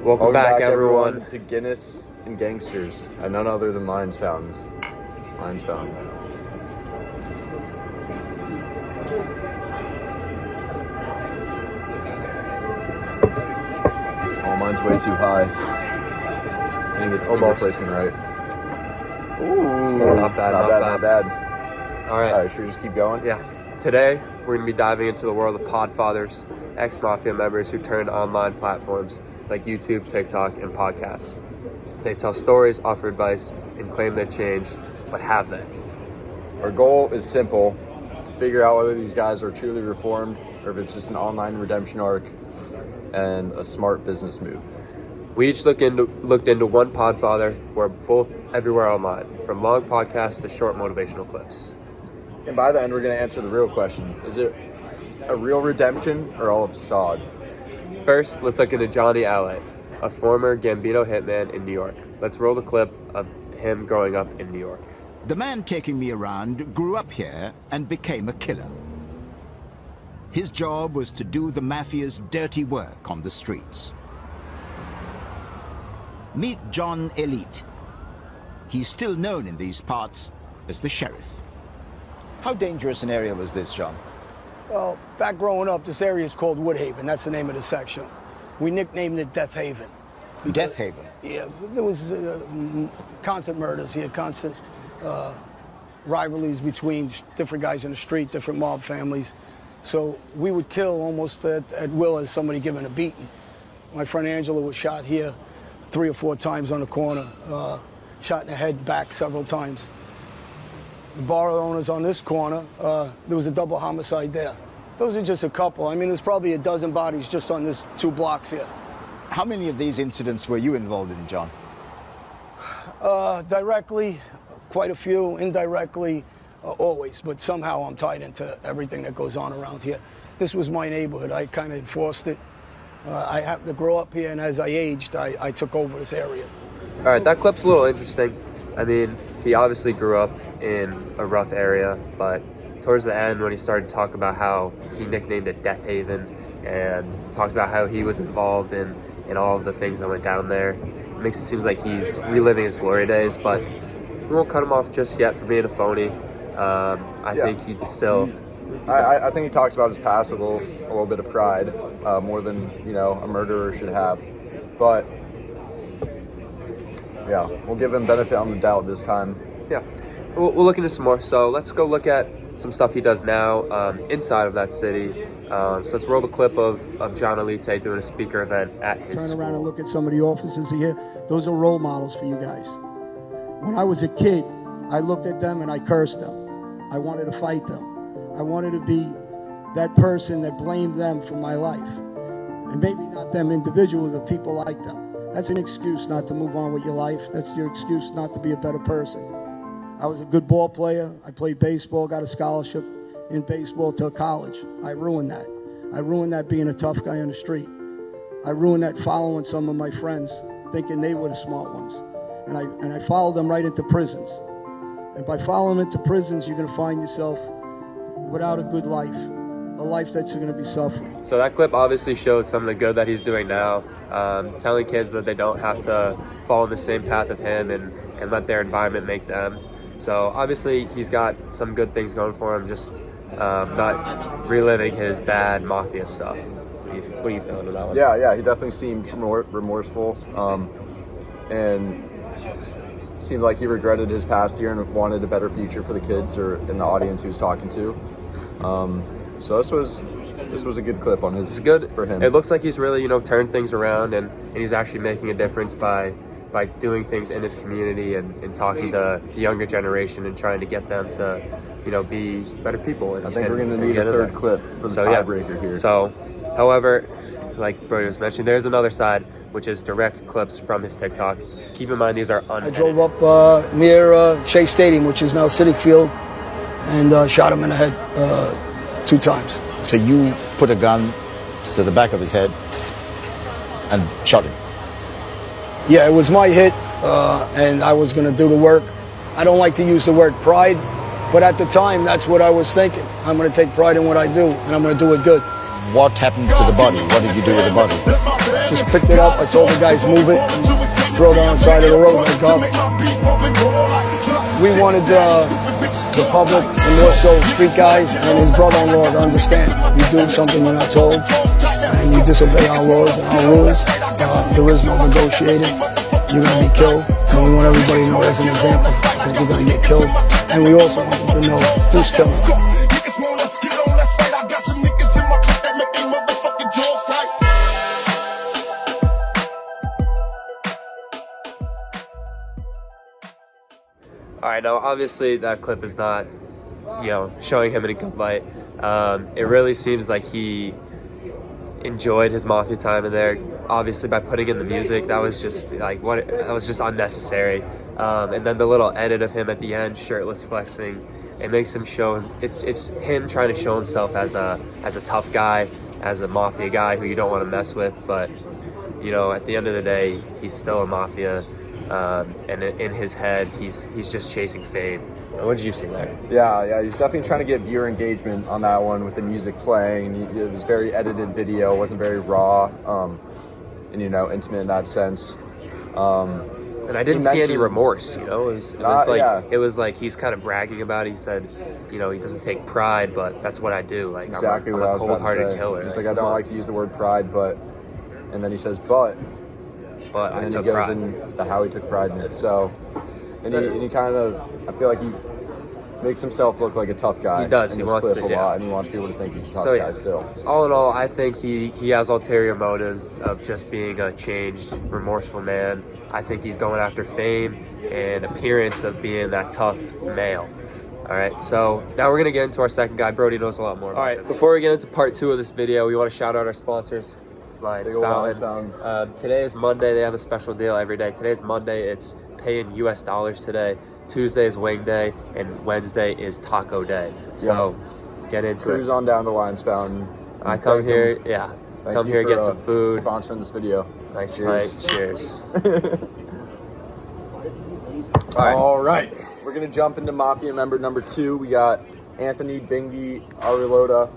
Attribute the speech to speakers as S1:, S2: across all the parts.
S1: Welcome back, everyone, to Guiness and Gangsters, and none other than Lions Fountains. Lions Fountain. Oh, mine's way too high. I didn't get the finger placement right. Ooh, not bad.
S2: All right,
S1: should we just keep going?
S2: Yeah. Today, we're going to be diving into the world of podfathers, ex-mafia members who turned online platforms like YouTube, TikTok, and podcasts. They tell stories, offer advice, and claim they've changed, but have they?
S1: Our goal is simple. It's to figure out whether these guys are truly reformed or if it's just an online redemption arc and a smart business move.
S2: We each looked into one podfather. We're both everywhere online, from long podcasts to short motivational clips.
S1: And by the end, we're going to answer the real question. Is it a real redemption or all of facade?
S2: First, let's look into Johnny Alley, a former Gambino hitman in New York. Let's roll the clip of him growing up in New York.
S3: The man taking me around grew up here and became a killer. His job was to do the mafia's dirty work on the streets. Meet John Elite. He's still known in these parts as the sheriff.
S4: How dangerous an area was this, John?
S5: Well, back growing up, this area is called Woodhaven. That's the name of the section. We nicknamed it Death Haven.
S4: Death Haven?
S5: Yeah, there was constant murders here, constant rivalries between different guys in the street, different mob families. So we would kill almost at will as somebody given a beating. My friend Angela was shot here 3 or 4 times on the corner, shot in the head, back several times. The bar owners on this corner, there was a double homicide there. Those are just a couple. I mean, there's probably a dozen bodies just on this 2 blocks here.
S4: How many of these incidents were you involved in, John?
S5: Directly, quite a few. Indirectly, always. But somehow I'm tied into everything that goes on around here. This was my neighborhood. I kind of enforced it. I happened to grow up here, and as I aged, I took over this area.
S2: All right, that clip's a little interesting. I mean, he obviously grew up in a rough area, but towards the end when he started to talk about how he nicknamed it Death Haven and talked about how he was involved in all of the things that went down there, it makes it seem like he's reliving his glory days, but we won't cut him off just yet for being a phony. I think he still...
S1: I think he talks about his past with a little bit of pride, more than, a murderer should have. But, yeah, we'll give him benefit on the doubt this time.
S2: Yeah, we'll look into some more. So let's go look at some stuff he does now inside of that city. So let's roll the clip of John Elite doing a speaker event at his
S5: Turn around
S2: school.
S5: and look at some of the officers here. Those are role models for you guys. When I was a kid, I looked at them and I cursed them. I wanted to fight them. I wanted to be that person that blamed them for my life. And maybe not them individually, but people like them. That's an excuse not to move on with your life. That's your excuse not to be a better person. I was a good ball player. I played baseball, got a scholarship in baseball till college. I ruined that. I ruined that being a tough guy on the street. I ruined that following some of my friends, thinking they were the smart ones. And I followed them right into prisons. And by following them into prisons, you're going to find yourself without a good life, a life that's going to be suffering.
S2: So that clip obviously shows some of the good that he's doing now, telling kids that they don't have to follow the same path of him and let their environment make them. So obviously he's got some good things going for him, just not reliving his bad mafia stuff. What are you feeling about that one?
S1: Yeah, he definitely seemed remorseful, and seemed like he regretted his past year and wanted a better future for the kids or in the audience he was talking to. So this was a good clip on his.
S2: It's good
S1: for him.
S2: It looks like he's really turned things around and he's actually making a difference by doing things in his community and talking to the younger generation and trying to get them to be better people.
S1: I think we're going to need a third clip for the tiebreaker here.
S2: So, however, like Brody was mentioning, there's another side, which is direct clips from his TikTok. Keep in mind these are
S5: I drove up near Shea Stadium, which is now Citi Field, and shot him in the head 2 times.
S4: So you put a gun to the back of his head and shot him?
S5: Yeah, it was my hit, and I was going to do the work. I don't like to use the word pride, but at the time, that's what I was thinking. I'm going to take pride in what I do, and I'm going to do it good.
S4: what happened to the body? What did you do with the body?
S5: Just picked it up. I told the guys move it, throw it on the side of the road like garbage. We wanted the public, and more so street guys and his brother-in-law, to understand. You do something you're not told, and you disobey our laws and our rules. There is no negotiating. You're going to be killed, and we want everybody to know as an example that you're going to get killed. And we also want them to know who's killing.
S2: All right, now obviously that clip is not, showing him in a good light. It really seems like he enjoyed his Mafia time in there. Obviously, by putting in the music, that was just that was just unnecessary. And then the little edit of him at the end, shirtless, flexing, it makes him show. It's him trying to show himself as a tough guy, as a Mafia guy who you don't want to mess with. But at the end of the day, he's still a Mafia. And in his head, he's just chasing fame. What did you see there?
S1: Yeah, he's definitely trying to get viewer engagement on that one with the music playing. It was very edited video, wasn't very raw, and intimate in that sense.
S2: And I didn't see any remorse. It was like he's kind of bragging about it. He said, he doesn't take pride, but that's what I do. Like
S1: exactly
S2: I'm
S1: what I
S2: a
S1: was about to
S2: cold-hearted
S1: say.
S2: killer.
S1: He's like, I don't like to use the word pride, but, and then he says, but
S2: I
S1: and then
S2: took
S1: he goes
S2: pride.
S1: into how he took pride in it. So, and he kind of, I feel like he makes himself look like a tough guy.
S2: He does.
S1: In
S2: He
S1: this
S2: wants
S1: clip
S2: to,
S1: a
S2: yeah.
S1: lot, and he wants people to think he's a tough
S2: So,
S1: guy still.
S2: All in all, I think he has ulterior motives of just being a changed, remorseful man. I think he's going after fame and appearance of being that tough male. All right, so now we're gonna get into our second guy. Brody knows a lot more. All right, before we get into part 2 of this video, we want to shout out our sponsors. Lions Fountain. Today is Monday. They have a special deal every day. Today is Monday. It's paying US dollars today. Tuesday is wing day, and Wednesday is taco day. So get into
S1: Cruise
S2: it.
S1: on down to Lions Fountain.
S2: I come here, come here, get some food.
S1: Sponsoring this video.
S2: Nice
S1: Cheers.
S2: pint. Cheers.
S1: All right. We're going to jump into Mafia member number 2. We got Anthony Bingy Arlotta.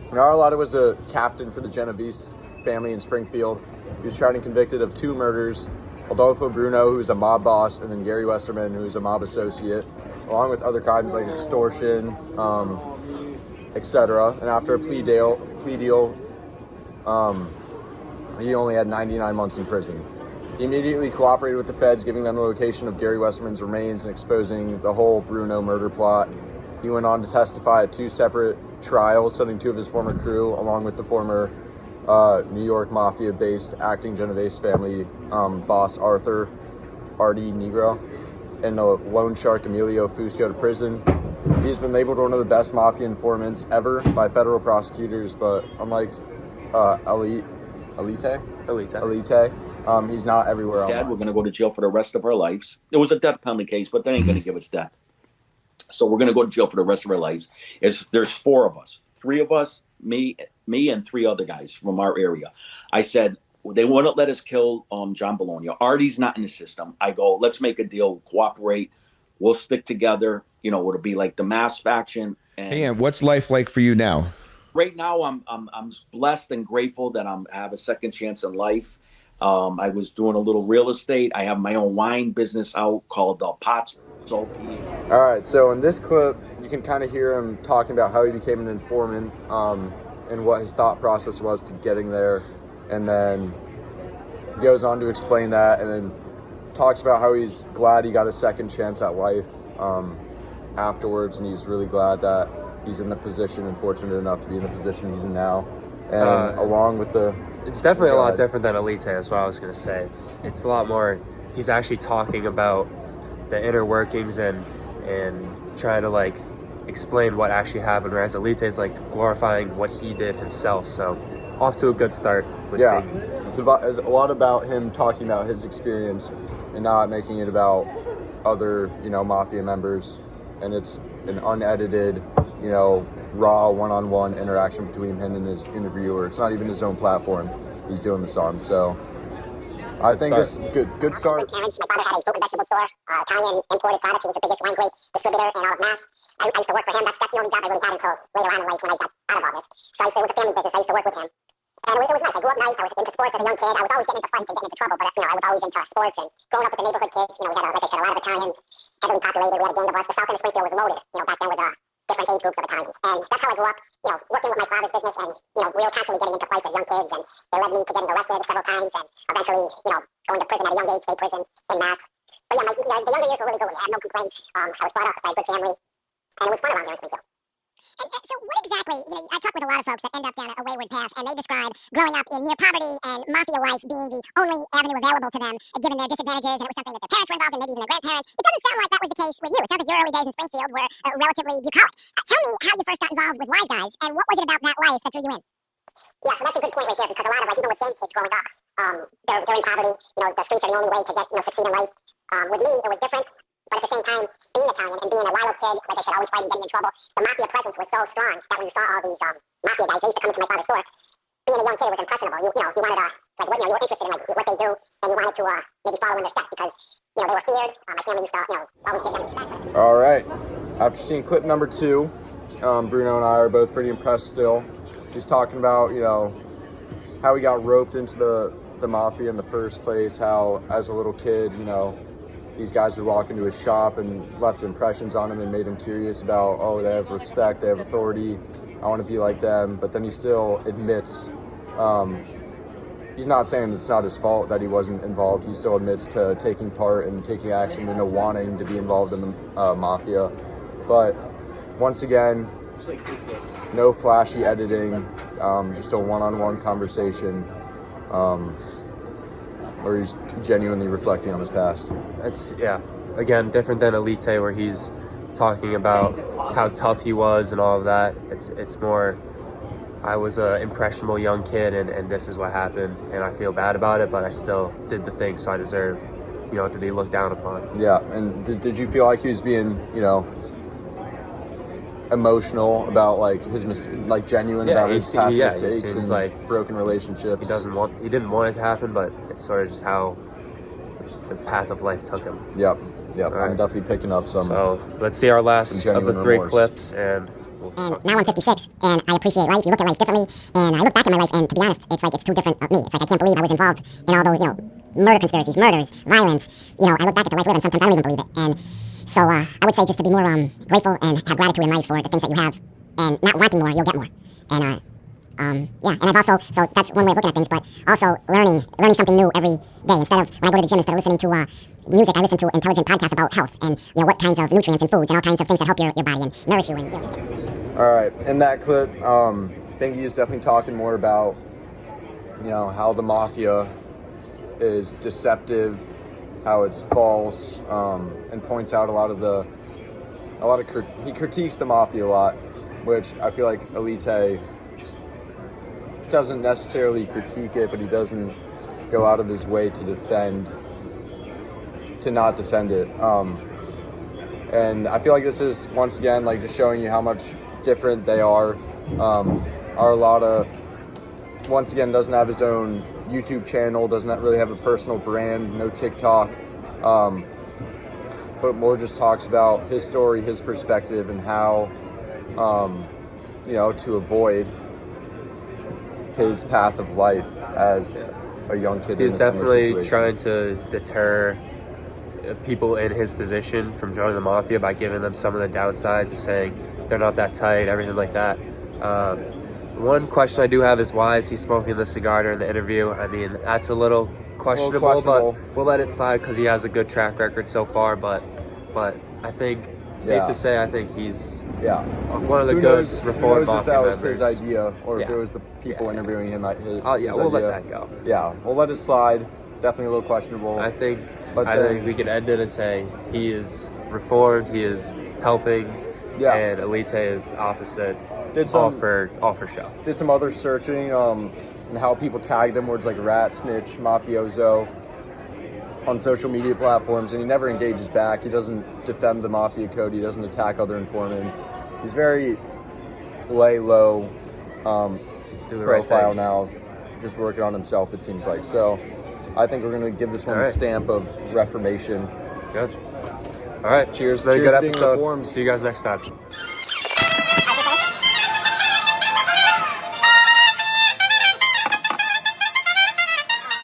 S1: And Arlotta was a captain for the Genovese family in Springfield. He was tried and convicted of 2 murders. Adolfo Bruno, who was a mob boss, and then Gary Westerman, who was a mob associate, along with other crimes like extortion, etc. And after a plea deal, he only had 99 months in prison. He immediately cooperated with the feds, giving them the location of Gary Westerman's remains and exposing the whole Bruno murder plot. He went on to testify at 2 separate trials, sending 2 of his former crew, along with the former New York Mafia-based acting Genovese family boss Arthur Artie Negro and the loan shark Emilio Fusco to prison. He's been labeled one of the best Mafia informants ever by federal prosecutors, but unlike Elite, he's not everywhere.
S6: Dad, we're going to go to jail for the rest of our lives. It was a death penalty case, but they ain't going to give us death. So we're going to go to jail for the rest of our lives. There's 4 of us, 3 of us, me and 3 other guys from our area. I said, they wouldn't let us kill John Bologna. Artie's not in the system. I go, let's make a deal, cooperate. We'll stick together. It'll be like the mass faction.
S7: And what's life like for you now?
S6: Right now, I'm blessed and grateful that I have a second chance in life. I was doing a little real estate. I have my own wine business out called Pots.
S1: All right, so in this clip, you can kind of hear him talking about how he became an informant and what his thought process was to getting there, and then goes on to explain that, and then talks about how he's glad he got a second chance at life afterwards, and he's really glad that he's in the position and fortunate enough to be in the position he's in now. And along with
S2: it's definitely a lot different than Elite. That's what I was gonna say. It's a lot more. He's actually talking about the inner workings and trying to explain what actually happened, whereas Elite is glorifying what he did himself. So off to a good start with Biggie.
S1: It's a lot about him talking about his experience and not making it about other Mafia members, and it's an unedited raw one-on-one interaction between him and his interviewer. It's not even his own platform he's doing this on, so I think this is good start.
S8: My father had a fruit and vegetable store, Italian imported products. He was the biggest wine grape distributor in all of Mass. I used to work for him. That's the only job I really had until later on in life when I got out of all this. So it was a family business. I used to work with him. And it was nice. I grew up nice. I was into sports as a young kid. I was always getting into fights and getting into trouble, but I was always into sports. And growing up with the neighborhood kids, we had, like I said, a lot of Italians, heavily populated. We had a gang of us. The South End of Springfield was loaded, back then with different age groups of Italians. And that's how I grew up, working with my father's business. And, we were constantly getting into fights as young kids. And they led me to getting arrested several times and eventually, going to prison at a young age, state prison in Mass. But yeah, the younger years were really good. I have no complaints. I was brought up by a good family. And it was fun around here in Springfield.
S9: And so what exactly, I talk with a lot of folks that end up down a wayward path, and they describe growing up in near poverty and mafia life being the only avenue available to them, given their disadvantages, and it was something that their parents were involved in, maybe even their grandparents. It doesn't sound like that was the case with you. It sounds like your early days in Springfield were relatively bucolic. Tell me how you first got involved with Wise Guys, and what was it about that life that drew you in?
S8: Yeah, so that's a good point right there, because a lot of, even with gang kids growing up, they're in poverty. The streets are the only way to get, succeed in life. With me, it was different. But at the same time, being Italian and being a wild kid, like I said, always fighting, getting in trouble, the mafia presence was so strong that when you saw all these mafia guys, they used to come into my father's store. Being a young kid was impressionable. You wanted to, you were interested in what they do, and you wanted to maybe follow in their steps because, they were feared. My family used to, always give them respect.
S1: All right. After seeing clip number 2, Bruno and I are both pretty impressed still. He's talking about, how he got roped into the mafia in the first place, how as a little kid, these guys would walk into his shop and left impressions on him and made him curious about, they have respect, they have authority, I want to be like them. But then he still admits, he's not saying it's not his fault that he wasn't involved. He still admits to taking part and taking action and wanting to be involved in the mafia. But once again, no flashy editing, just a one-on-one conversation. Where he's genuinely reflecting on his past.
S2: Again, different than Elite, where he's talking about how tough he was and all of that. It's more, I was an impressionable young kid, and this is what happened, and I feel bad about it, but I still did the thing, so I deserve, to be looked down upon.
S1: Yeah, and did you feel like he was being, emotional about genuine about his past mistakes and
S2: like
S1: broken relationships?
S2: He didn't want it to happen, but it's sort of just how the path of life took him.
S1: Yep.
S2: Right.
S1: I'm definitely picking up some.
S2: So let's see our last of the 3
S1: remorse.
S2: Clips, and
S9: now I'm 56, and I appreciate life. You look at life differently, and I look back at my life, and to be honest, it's like it's too different of me. It's like I can't believe I was involved in all those, murder conspiracies, murders, violence. I look back at the life I live, and sometimes I don't even believe it. And so I would say just to be more grateful and have gratitude in life for the things that you have, and not wanting more, you'll get more. And and I've also, so that's one way of looking at things, but also learning something new every day. Instead of, when I go to the gym, instead of listening to music, I listen to intelligent podcasts about health and, what kinds of nutrients and foods and all kinds of things that help your body and nourish you. And just...
S1: All right, in that clip, I think he's definitely talking more about, how the mafia is deceptive, how it's false, and points out he critiques the mafia a lot, which I feel like Elite doesn't necessarily critique it, but he doesn't go out of his way to not defend it. And I feel like this is, once again, just showing you how much different they are. Once again, doesn't have his own YouTube channel, doesn't really have a personal brand, no TikTok, but more just talks about his story, his perspective, and how, to avoid his path of life as a young kid.
S2: He's definitely trying to deter people in his position from joining the mafia by giving them some of the downsides of saying they're not that tight, everything like that. One question I do have is, why is he smoking the cigar during the interview? I mean, that's a little questionable, but we'll let it slide because he has a good track record so far. But I think, safe to say, I think he's one of the good reformed mafia members.
S1: If that was his idea, or if it was the people interviewing him.
S2: We'll let that go.
S1: Yeah, we'll let it slide. Definitely a little questionable.
S2: I think we can end it and say he is reformed, he is helping, and Elite is opposite. All for show. Did some other searching and how people tagged him, words like rat, snitch, mafioso on social media platforms, and he never engages back. He doesn't defend the mafia code. He doesn't attack other informants. He's very lay low profile now, just working on himself, it seems like. So I think we're going to give this one a stamp of reformation. Good. All right.
S1: Cheers.
S2: Very good
S1: being
S2: episode.
S1: reformed.
S2: See you guys next time.